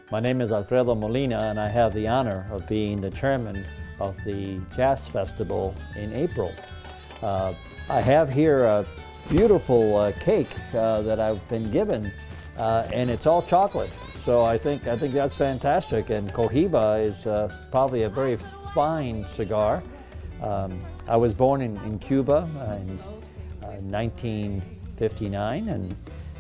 My name is Alfredo Molina, and I have the honor of being the chairman of the Jazz Festival in April. I have here a beautiful cake that I've been given, and it's all chocolate. So I think that's fantastic. And Cohiba is probably a very fine cigar. I was born in Cuba in 1959, and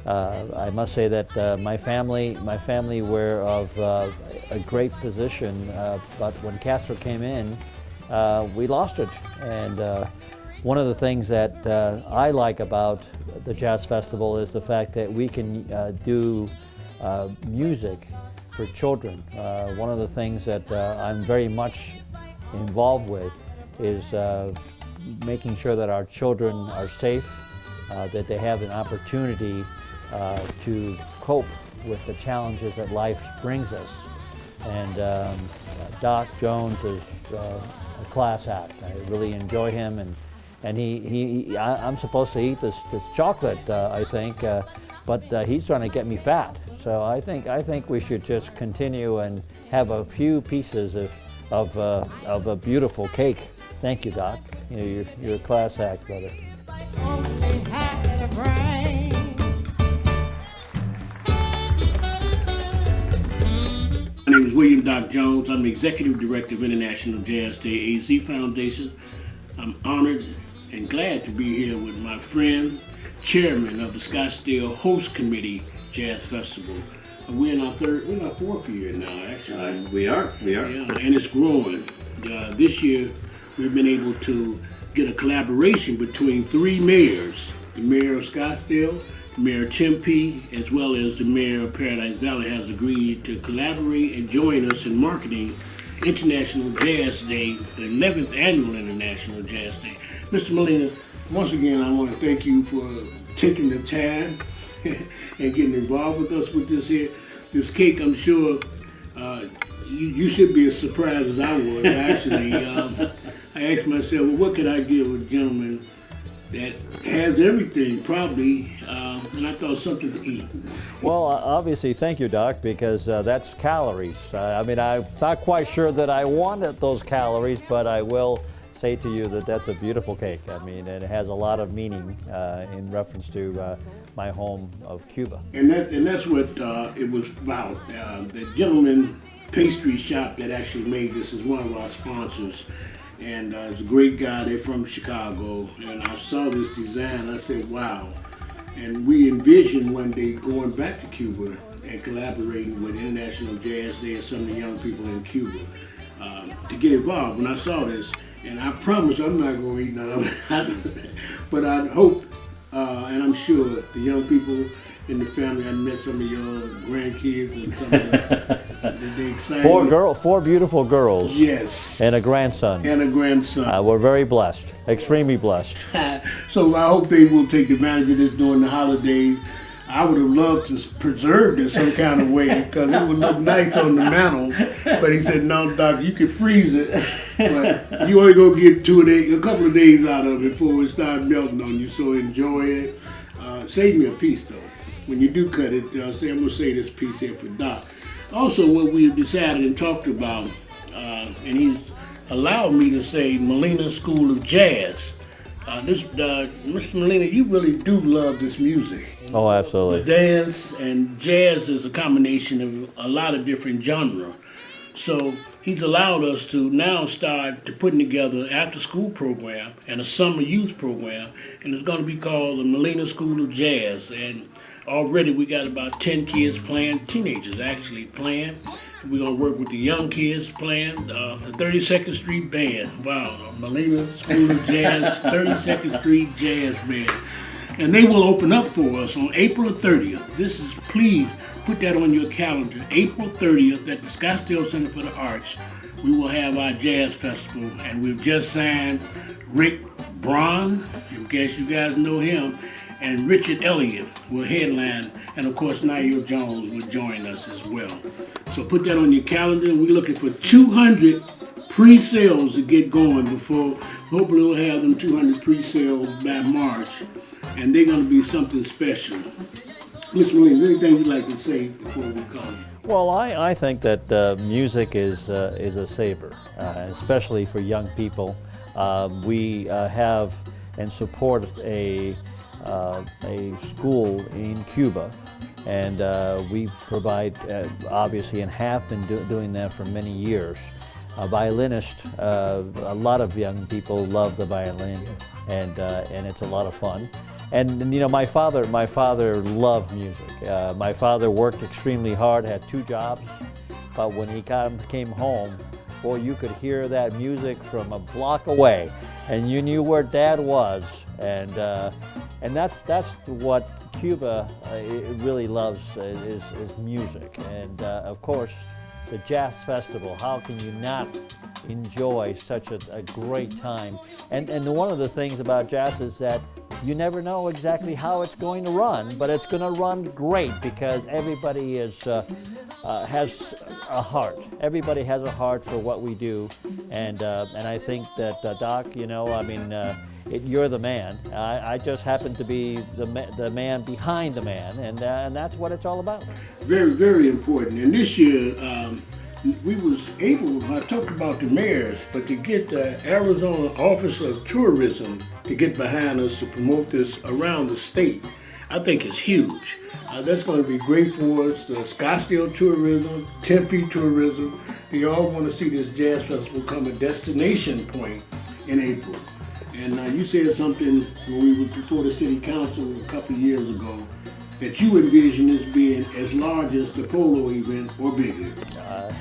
I must say that my family were of a great position, but when Castro came in, we lost it. And one of the things that I like about the Jazz Festival is the fact that we can do music for children. One of the things that I'm very much involved with is making sure that our children are safe, that they have an opportunity to cope with the challenges that life brings us. And Doc Jones is a class act. I really enjoy him, and I'm supposed to eat this chocolate, I think, but he's trying to get me fat. So I think we should just continue and have a few pieces of a beautiful cake. Thank you, Doc. You're a class act, brother. My name is William Doc Jones. I'm the Executive Director of International Jazz Day IJDAZ Foundation. I'm honored and glad to be here with my friend, Chairman of the Scottsdale Host Committee Jazz Festival. We're in our fourth year now, actually. We are. Yeah, and it's growing. This year, we've been able to get a collaboration between three mayors: the mayor of Scottsdale, Mayor Tempe, as well as the mayor of Paradise Valley has agreed to collaborate and join us in marketing International Jazz Day, the 11th annual International Jazz Day. Mr. Molina, once again, I want to thank you for taking the time and getting involved with us with this cake. I'm sure you should be as surprised as I was, actually. I asked myself, well, what could I give a gentleman that has everything, probably, and I thought something to eat. Well, obviously, thank you, Doc, because that's calories. I mean, I'm not quite sure that I wanted those calories, but I will say to you that that's a beautiful cake. I mean, and it has a lot of meaning in reference to my home of Cuba. And that's what it was about. The gentleman pastry shop that actually made this is one of our sponsors. And it's a great guy. They're from Chicago, and I saw this design. I said, wow. And we envisioned one day going back to Cuba and collaborating with International Jazz Day and some of the young people in Cuba to get involved. When I saw this, and I promise I'm not going to eat none of it, but I hope, and I'm sure the young people in the family, I met some of your grandkids and some of the excited. Four beautiful girls. Yes. And a grandson. And a grandson. We're very blessed, extremely blessed. So I hope they will take advantage of this during the holidays. I would have loved to preserve this some kind of way because it would look nice on the mantle. But he said, no, Doc, you can freeze it, but you only gonna get a couple of days out of it before it starts melting on you. So enjoy it. Save me a piece though. When you do cut it, I'm going to say this piece here for Doc. Also, what we've decided and talked about, and he's allowed me to say Molina School of Jazz. Mr. Molina, you really do love this music. Oh, absolutely. Dance and jazz is a combination of a lot of different genres. So he's allowed us to now start to putting together after-school program and a summer youth program, and it's going to be called the Molina School of Jazz. And already we got about 10 kids playing, teenagers actually playing. We're going to work with the young kids playing, the 32nd Street Band. Wow, Molina School of Jazz, 32nd Street Jazz Band. And they will open up for us on April 30th. Please put that on your calendar. April 30th at the Scottsdale Center for the Arts, we will have our jazz festival. And we've just signed Rick Braun, in case you guys know him, and Richard Elliott will headline, and of course Niall Jones will join us as well. So put that on your calendar. We're looking for 200 pre-sales to get going before, hopefully we'll have them 200 pre-sales by March, and they're going to be something special. Mr. Molina, anything you'd like to say before we come? Well, I think that music is a saver, especially for young people. We have and support a school in Cuba, and we provide, obviously, and have been doing that for many years. A violinist, a lot of young people love the violin, and it's a lot of fun. And you know, my father loved music. My father worked extremely hard, had 2 jobs, but when he came home, boy, you could hear that music from a block away, and you knew where Dad was. And that's what Cuba really loves is music. And of course, the Jazz Festival. How can you not enjoy such a great time? And one of the things about jazz is that you never know exactly how it's going to run, but it's going to run great because everybody has a heart. Everybody has a heart for what we do, and I think that Doc, you know, I mean, you're the man. I just happen to be the man behind the man, and that's what it's all about. Very, very important. And this year, we was able, I talked about the mayors, but to get the Arizona Office of Tourism to get behind us to promote this around the state, I think it's huge. That's going to be great for us. The Scottsdale Tourism, Tempe Tourism, they all want to see this Jazz Festival become a destination point in April. And you said something when we were before the city council a couple of years ago, that you envision this being as large as the polo event or bigger.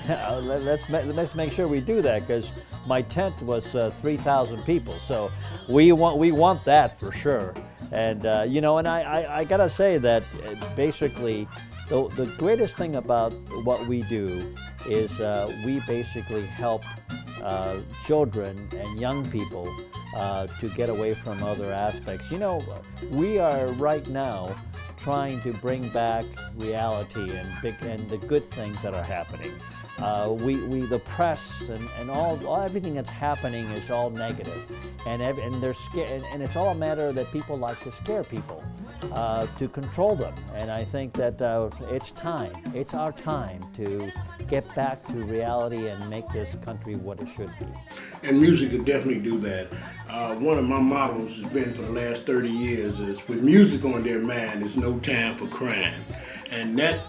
Let's make sure we do that, because my tent was 3,000 people, so we want that for sure. And you know, and I gotta say that basically the greatest thing about what we do is we basically help children and young people to get away from other aspects. You know, we are right now trying to bring back reality and the good things that are happening. The press and everything that's happening is all negative, and they're scared, and it's all a matter that people like to scare people to control them. And I think that it's our time to get back to reality and make this country what it should be. And music will definitely do that. One of my mottos has been for the last 30 years is, with music on their mind, there's no time for crime. And that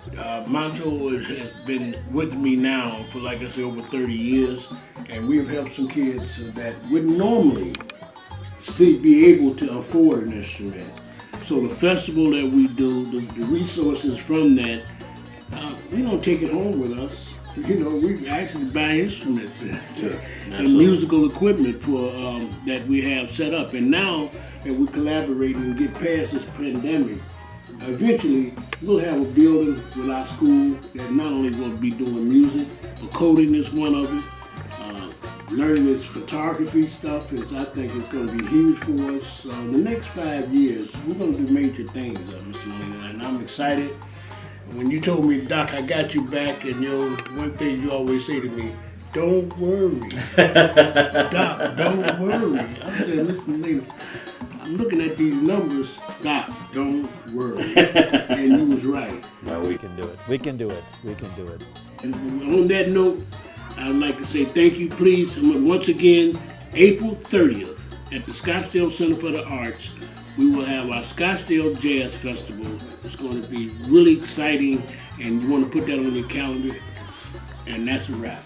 motto has been with me now for, like I said, over 30 years. And we've helped some kids that wouldn't normally be able to afford an instrument. So the festival that we do, the resources from that, we don't take it home with us. You know, we actually buy instruments and musical equipment for that we have set up. And now that we collaborate and get past this pandemic, eventually we'll have a building with our school that not only will be doing music, but coding is one of it. Learning this photography stuff I think it's going to be huge for us. The next 5 years, we're going to do major things, Mr. Molina, and I'm excited. When you told me, Doc, I got you back, and one thing you always say to me, don't worry. Doc, don't worry. I said, Mr. Molina, I'm looking at these numbers, Doc, don't worry. And you was right. No, we can do it. We can do it. We can do it. And on that note, I would like to say thank you, please. Once again, April 30th at the Scottsdale Center for the Arts, we will have our Scottsdale Jazz Festival. It's going to be really exciting, and you want to put that on your calendar, and that's a wrap.